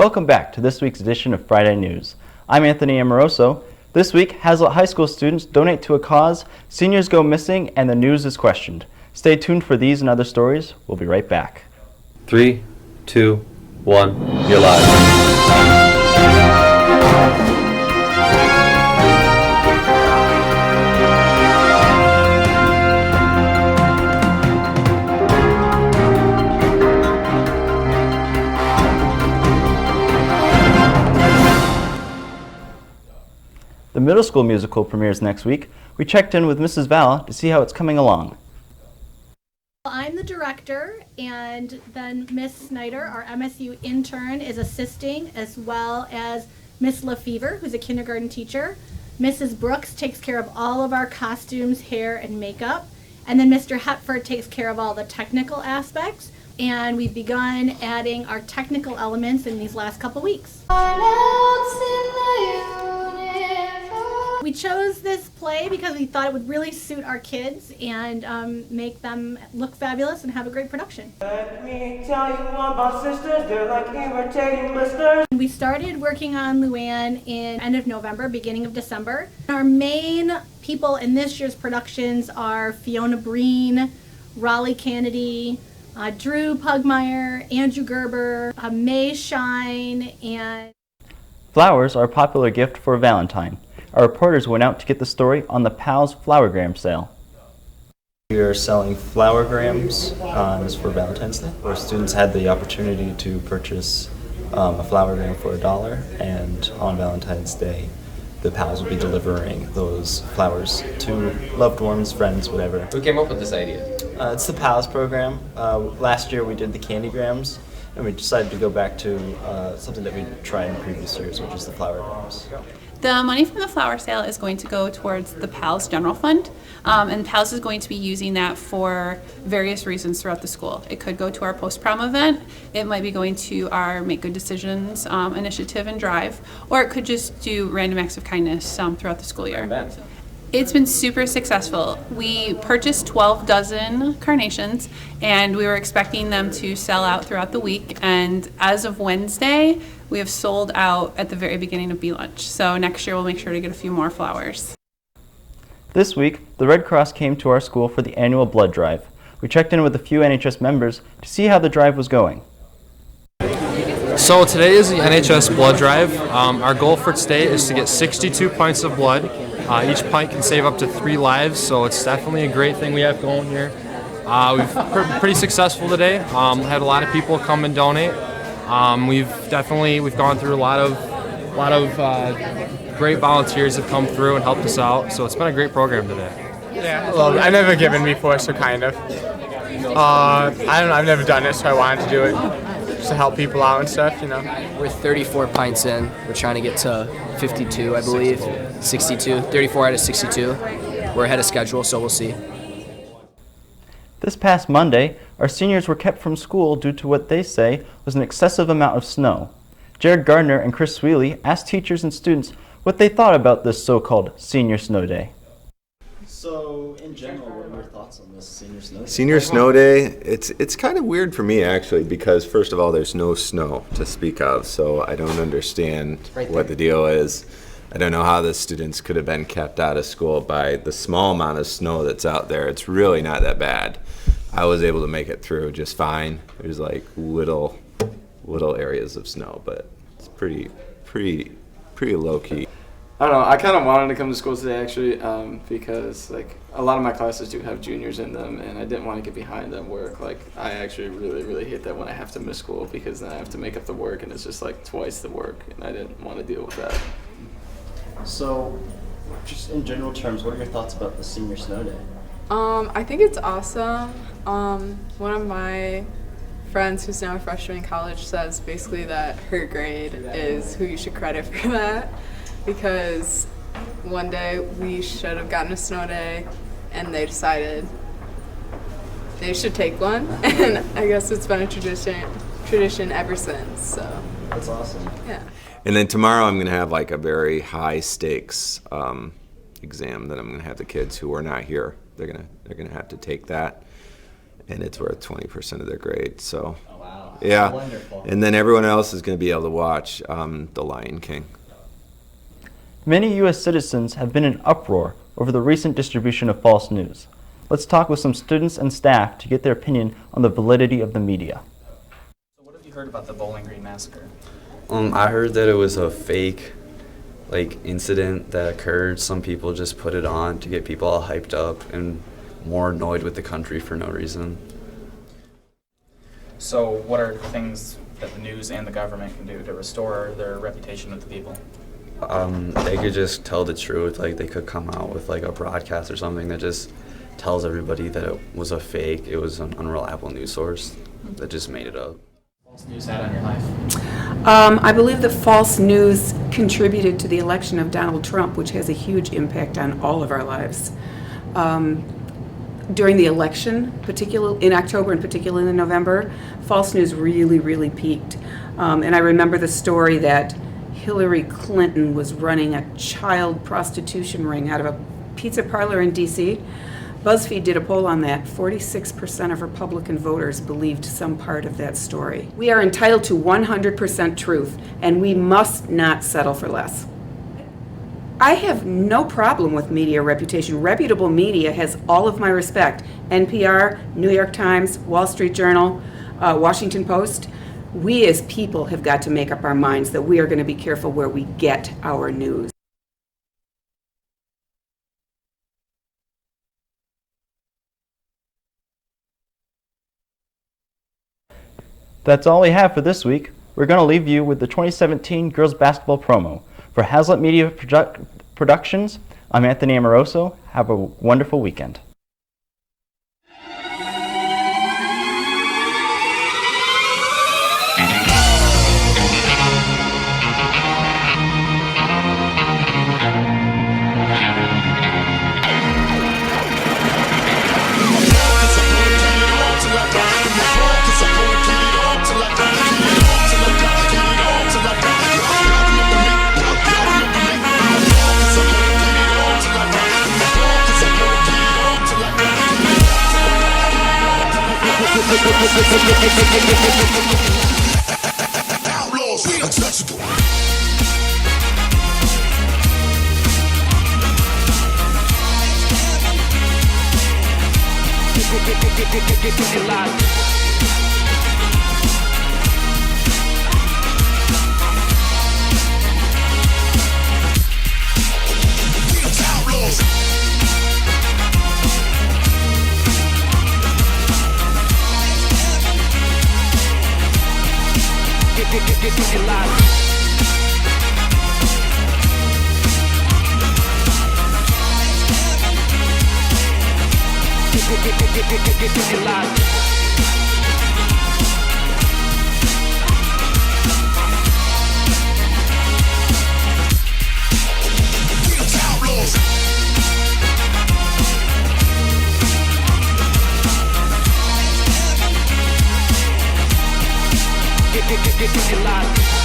Welcome back to this week's edition of Friday News. I'm Anthony Amoroso. This week, Haslett High School students donate to a cause, seniors go missing, and the news is questioned. Stay tuned for these and other stories. We'll be right back. 3, 2, 1, you're live. The middle school musical premieres next week. We checked in with Mrs. Vala to see how it's coming along. I'm the director, and then Miss Snyder, our MSU intern, is assisting, as well as Miss LaFever, who's a kindergarten teacher. Mrs. Brooks takes care of all of our costumes, hair, and makeup. And then Mr. Hepford takes care of all the technical aspects. And we've begun adding our technical elements in these last couple weeks. We chose this play because we thought it would really suit our kids and make them look fabulous and have a great production. Let me tell you about sisters, they're like irritating blisters. We started working on Luann in end of November, beginning of December. Our main people in this year's productions are Fiona Breen, Raleigh Kennedy, Drew Pugmire, Andrew Gerber, May Shine, and... Flowers are a popular gift for Valentine. Our reporters went out to get the story on the Pals Flowergram sale. We are selling flowergrams for Valentine's Day, where students had the opportunity to purchase a flowergram for $1, and on Valentine's Day, the Pals will be delivering those flowers to loved ones, friends, whatever. Who came up with this idea? It's the Pals program. Last year we did the Candygrams, and we decided to go back to something that we tried in previous years, which is the flowergrams. The money from the flower sale is going to go towards the PALS General Fund, and PALS is going to be using that for various reasons throughout the school. It could go to our post-prom event, it might be going to our Make Good Decisions initiative and drive, or it could just do random acts of kindness throughout the school year. It's been super successful. We purchased 12 dozen carnations, and we were expecting them to sell out throughout the week, and as of Wednesday, we have sold out at the very beginning of B-Lunch. So next year we'll make sure to get a few more flowers. This week, the Red Cross came to our school for the annual blood drive. We checked in with a few NHS members to see how the drive was going. So today is the NHS blood drive. Our goal for today is to get 62 pints of blood. Each pint can save up to 3 lives, so it's definitely a great thing we have going here. We've been pretty successful today. Had a lot of people come and donate. We've gone through a lot of great volunteers have come through and helped us out. So it's been a great program today. Yeah, well, I've never given before, so kind of. I don't know. I've never done it, so I wanted to do it just to help people out and stuff, you know. We're 34 pints in. We're trying to get to 52, I believe. 62. 34 out of 62. We're ahead of schedule, so we'll see. This past Monday, our seniors were kept from school due to what they say was an excessive amount of snow. Jared Gardner and Chris Sweely asked teachers and students what they thought about this so-called Senior Snow Day. So, in general, what are your thoughts on this Senior Snow Day? Senior Snow Day, it's kind of weird for me, actually, because first of all, there's no snow to speak of, so I don't understand what the deal is. I don't know how the students could have been kept out of school by the small amount of snow that's out there. It's really not that bad. I was able to make it through just fine. There's like little areas of snow, but it's pretty low key. I don't know. I kind of wanted to come to school today, actually, because like a lot of my classes do have juniors in them, and I didn't want to get behind on work. Like I actually really hate that when I have to miss school, because then I have to make up the work, and it's just like twice the work, and I didn't want to deal with that. So, just in general terms, what are your thoughts about the Senior Snow Day? I think it's awesome. One of my friends who's now a freshman in college says basically that her grade is who you should credit for that, because one day we should have gotten a snow day and they decided they should take one, and I guess it's been a tradition ever since. So that's awesome. Yeah. And then tomorrow I'm going to have like a very high stakes exam that I'm going to have the kids who are not here. They're gonna have to take that, and it's worth 20% of their grade. So Yeah. Wonderful. And then everyone else is going to be able to watch The Lion King. Many U.S. citizens have been in uproar over the recent distribution of false news. Let's talk with some students and staff to get their opinion on the validity of the media. So what have you heard about the Bowling Green massacre? I heard that it was a fake incident that occurred. Some people just put it on to get people all hyped up and more annoyed with the country for no reason. So what are things that the news and the government can do to restore their reputation with the people? They could just tell the truth. Like, they could come out with a broadcast or something that just tells everybody that it was a fake, it was an unreliable news source that just made it up. False news had on your life? I believe that false news contributed to the election of Donald Trump, which has a huge impact on all of our lives. During the election, particularly in October and particularly in November, false news really peaked. And I remember the story that Hillary Clinton was running a child prostitution ring out of a pizza parlor in D.C. BuzzFeed did a poll on that. 46% of Republican voters believed some part of that story. We are entitled to 100% truth, and we must not settle for less. I have no problem with media reputation. Reputable media has all of my respect. NPR, New York Times, Wall Street Journal, Washington Post. We as people have got to make up our minds that we are going to be careful where we get our news. That's all we have for this week. We're going to leave you with the 2017 girls basketball promo. For Haslett Media Productions, I'm Anthony Amoroso. Have a wonderful weekend. Outlaws, we untouchable. Get loud. Get loud. Get loud. Get loud.